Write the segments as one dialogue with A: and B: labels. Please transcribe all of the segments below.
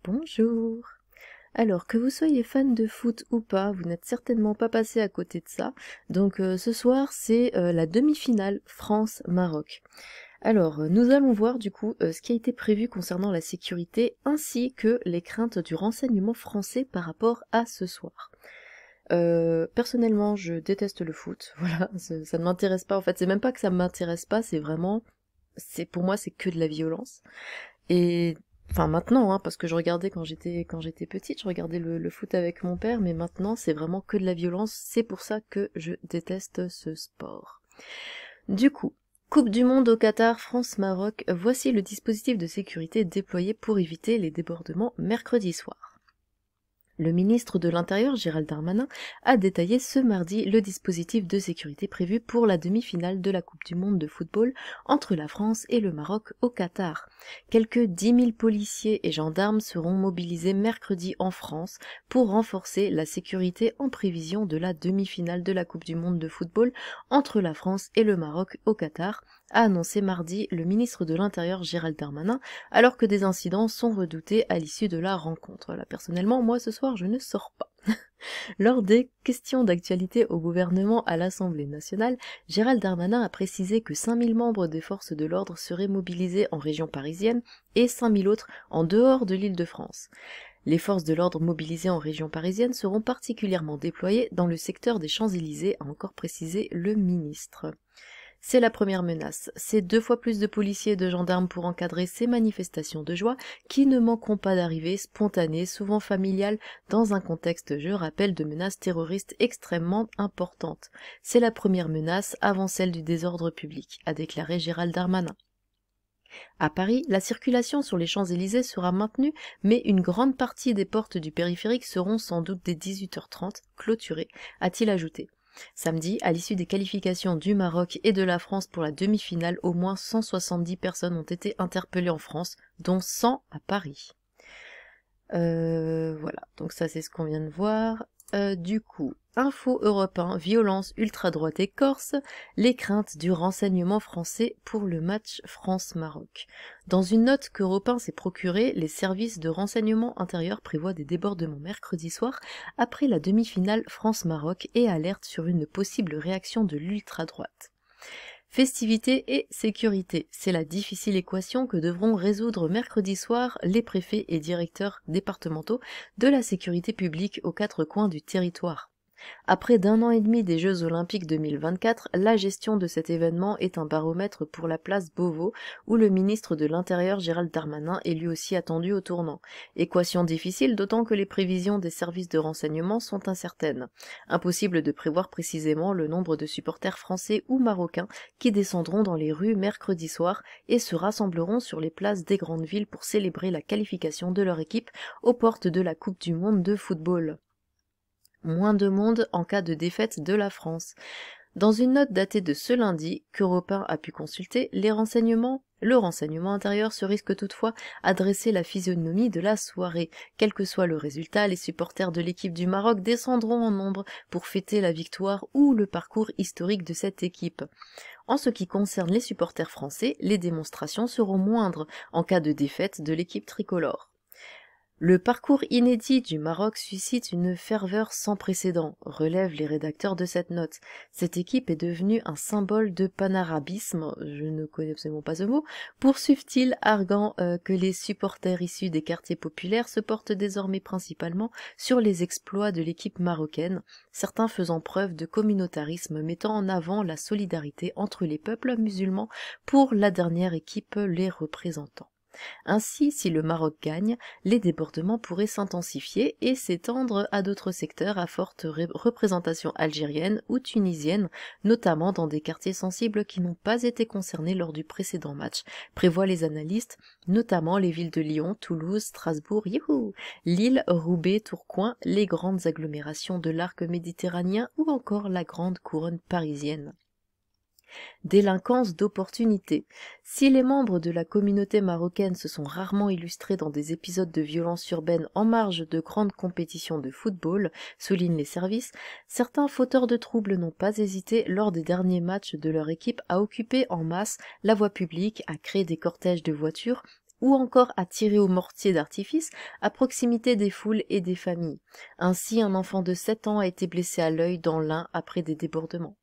A: Bonjour. Alors, que vous soyez fan de foot ou pas, vous n'êtes certainement pas passé à côté de ça. Donc ce soir, c'est la demi-finale France-Maroc. Alors, nous allons voir du coup ce qui a été prévu concernant la sécurité ainsi que les craintes du renseignement français par rapport à ce soir. Personnellement, je déteste le foot, voilà, ça ne m'intéresse pas. En fait, c'est même pas que ça m'intéresse pas, c'est vraiment, pour moi, c'est que de la violence. Et enfin maintenant, hein, parce que je regardais quand j'étais petite, je regardais le foot avec mon père, mais maintenant c'est vraiment que de la violence. C'est pour ça que je déteste ce sport. Du coup, Coupe du Monde au Qatar, France-Maroc, voici le dispositif de sécurité déployé pour éviter les débordements mercredi soir. Le ministre de l'Intérieur, Gérald Darmanin, a détaillé ce mardi le dispositif de sécurité prévu pour la demi-finale de la Coupe du Monde de football entre la France et le Maroc au Qatar. Quelques 10 000 policiers et gendarmes seront mobilisés mercredi en France pour renforcer la sécurité en prévision de la demi-finale de la Coupe du Monde de football entre la France et le Maroc au Qatar, a annoncé mardi le ministre de l'Intérieur Gérald Darmanin, alors que des incidents sont redoutés à l'issue de la rencontre. Là, personnellement, moi ce soir je ne sors pas. Lors des questions d'actualité au gouvernement à l'Assemblée nationale, Gérald Darmanin a précisé que 5000 membres des forces de l'ordre seraient mobilisés en région parisienne et 5000 autres en dehors de l'Île-de-France. Les forces de l'ordre mobilisées en région parisienne seront particulièrement déployées dans le secteur des Champs-Élysées, a encore précisé le ministre. C'est la première menace. C'est 2 fois plus de policiers et de gendarmes pour encadrer ces manifestations de joie qui ne manqueront pas d'arriver spontanées, souvent familiales, dans un contexte, je rappelle, de menaces terroristes extrêmement importantes. C'est la première menace avant celle du désordre public, a déclaré Gérald Darmanin. À Paris, la circulation sur les Champs-Élysées sera maintenue, mais une grande partie des portes du périphérique seront sans doute dès 18h30 clôturées, a-t-il ajouté. Samedi, à l'issue des qualifications du Maroc et de la France pour la demi-finale, au moins 170 personnes ont été interpellées en France, dont 100 à Paris. Voilà, donc ça c'est ce qu'on vient de voir. Du coup, Info Europe 1, violence ultra-droite et corse, les craintes du renseignement français pour le match France-Maroc. Dans une note qu'Europe 1 s'est procurée, les services de renseignement intérieur prévoient des débordements mercredi soir après la demi-finale France-Maroc et alertent sur une possible réaction de l'ultra-droite. Festivité et sécurité, c'est la difficile équation que devront résoudre mercredi soir les préfets et directeurs départementaux de la sécurité publique aux 4 coins du territoire. Après d'1 an et demi des Jeux Olympiques 2024, la gestion de cet événement est un baromètre pour la place Beauvau, où le ministre de l'Intérieur Gérald Darmanin est lui aussi attendu au tournant. Équation difficile, d'autant que les prévisions des services de renseignement sont incertaines. Impossible de prévoir précisément le nombre de supporters français ou marocains qui descendront dans les rues mercredi soir et se rassembleront sur les places des grandes villes pour célébrer la qualification de leur équipe aux portes de la Coupe du Monde de football. Moins de monde en cas de défaite de la France. Dans une note datée de ce lundi, qu'Europe 1 a pu consulter, le renseignement intérieur se risque toutefois à dresser la physionomie de la soirée. Quel que soit le résultat, les supporters de l'équipe du Maroc descendront en nombre pour fêter la victoire ou le parcours historique de cette équipe. En ce qui concerne les supporters français, les démonstrations seront moindres en cas de défaite de l'équipe tricolore. Le parcours inédit du Maroc suscite une ferveur sans précédent, relèvent les rédacteurs de cette note. Cette équipe est devenue un symbole de panarabisme, je ne connais absolument pas ce mot, poursuivent-ils, arguant que les supporters issus des quartiers populaires se portent désormais principalement sur les exploits de l'équipe marocaine, certains faisant preuve de communautarisme mettant en avant la solidarité entre les peuples musulmans pour la dernière équipe les représentant. Ainsi, si le Maroc gagne, les débordements pourraient s'intensifier et s'étendre à d'autres secteurs à forte représentation algérienne ou tunisienne, notamment dans des quartiers sensibles qui n'ont pas été concernés lors du précédent match, prévoient les analystes, notamment les villes de Lyon, Toulouse, Strasbourg, Lille, Roubaix, Tourcoing, les grandes agglomérations de l'arc méditerranéen ou encore la grande couronne parisienne. Délinquance d'opportunité. Si les membres de la communauté marocaine se sont rarement illustrés dans des épisodes de violence urbaine en marge de grandes compétitions de football, soulignent les services, certains fauteurs de troubles n'ont pas hésité lors des derniers matchs de leur équipe à occuper en masse la voie publique, à créer des cortèges de voitures ou encore à tirer au mortier d'artifice à proximité des foules et des familles. Ainsi, un enfant de 7 ans a été blessé à l'œil dans l'Ain après des débordements.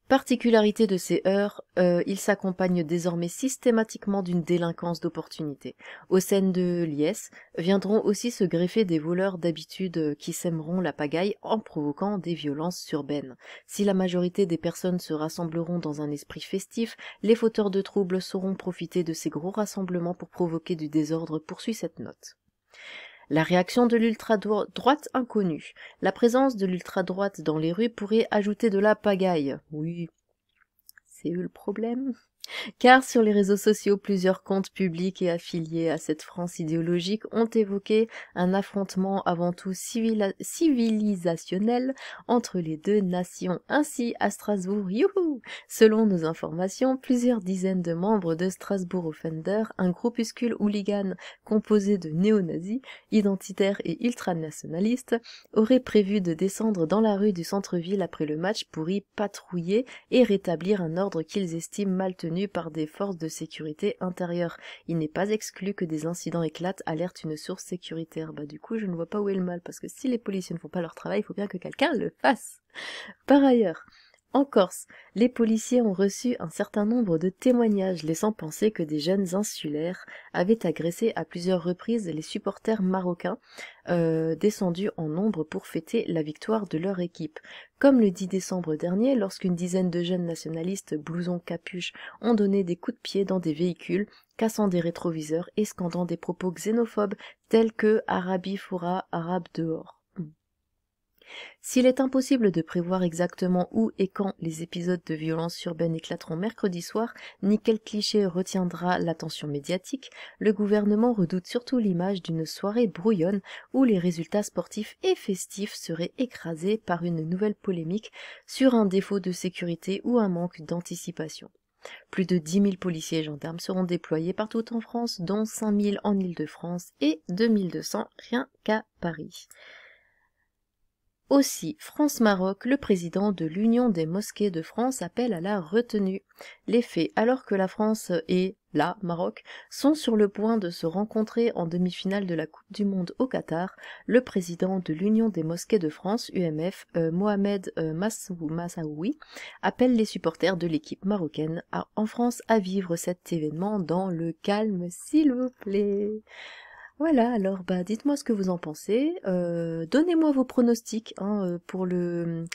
A: Particularité de ces heurts, ils s'accompagnent désormais systématiquement d'une délinquance d'opportunité. Aux scènes de liesse viendront aussi se greffer des voleurs d'habitude qui sèmeront la pagaille en provoquant des violences urbaines. Si la majorité des personnes se rassembleront dans un esprit festif, les fauteurs de troubles sauront profiter de ces gros rassemblements pour provoquer du désordre, poursuit cette note. La réaction de l'ultra-droite inconnue. La présence de l'ultra-droite dans les rues pourrait ajouter de la pagaille. Oui, c'est eux le problème. Car sur les réseaux sociaux, plusieurs comptes publics et affiliés à cette France idéologique ont évoqué un affrontement avant tout civilisationnel entre les deux nations. Ainsi, à Strasbourg, youhou! Selon nos informations, plusieurs dizaines de membres de Strasbourg Offenders, un groupuscule hooligan composé de néo-nazis, identitaires et ultranationalistes, auraient prévu de descendre dans la rue du centre-ville après le match pour y patrouiller et rétablir un ordre qu'ils estiment mal tenu par des forces de sécurité intérieure. Il n'est pas exclu que des incidents éclatent, alerte une source sécuritaire. Bah du coup, je ne vois pas où est le mal, parce que si les policiers ne font pas leur travail, il faut bien que quelqu'un le fasse. Par ailleurs, en Corse, les policiers ont reçu un certain nombre de témoignages laissant penser que des jeunes insulaires avaient agressé à plusieurs reprises les supporters marocains descendus en nombre pour fêter la victoire de leur équipe. Comme le 10 décembre dernier, lorsqu'une dizaine de jeunes nationalistes blousons capuches ont donné des coups de pied dans des véhicules, cassant des rétroviseurs et scandant des propos xénophobes tels que « Arabie fourra, arabe dehors ». S'il est impossible de prévoir exactement où et quand les épisodes de violence urbaine éclateront mercredi soir, ni quel cliché retiendra l'attention médiatique, le gouvernement redoute surtout l'image d'une soirée brouillonne où les résultats sportifs et festifs seraient écrasés par une nouvelle polémique sur un défaut de sécurité ou un manque d'anticipation. Plus de 10 000 policiers et gendarmes seront déployés partout en France, dont 5 000 en Île-de-France et 2 200 rien qu'à Paris. Aussi, France-Maroc, le président de l'Union des mosquées de France appelle à la retenue. Les faits, alors que la France et la Maroc sont sur le point de se rencontrer en demi-finale de la Coupe du Monde au Qatar, le président de l'Union des mosquées de France, UMF, Mohamed Massaoui, appelle les supporters de l'équipe marocaine en France à vivre cet événement dans le calme, s'il vous plaît. Voilà, alors bah dites-moi ce que vous en pensez, donnez-moi vos pronostics pour le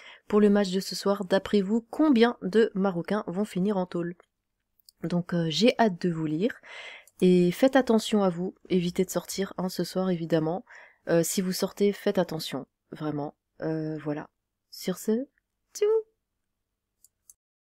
A: match de ce soir. D'après vous, combien de Marocains vont finir en tôle? Donc j'ai hâte de vous lire, et faites attention à vous, évitez de sortir ce soir évidemment. Si vous sortez, faites attention, vraiment, voilà. Sur ce, tchou!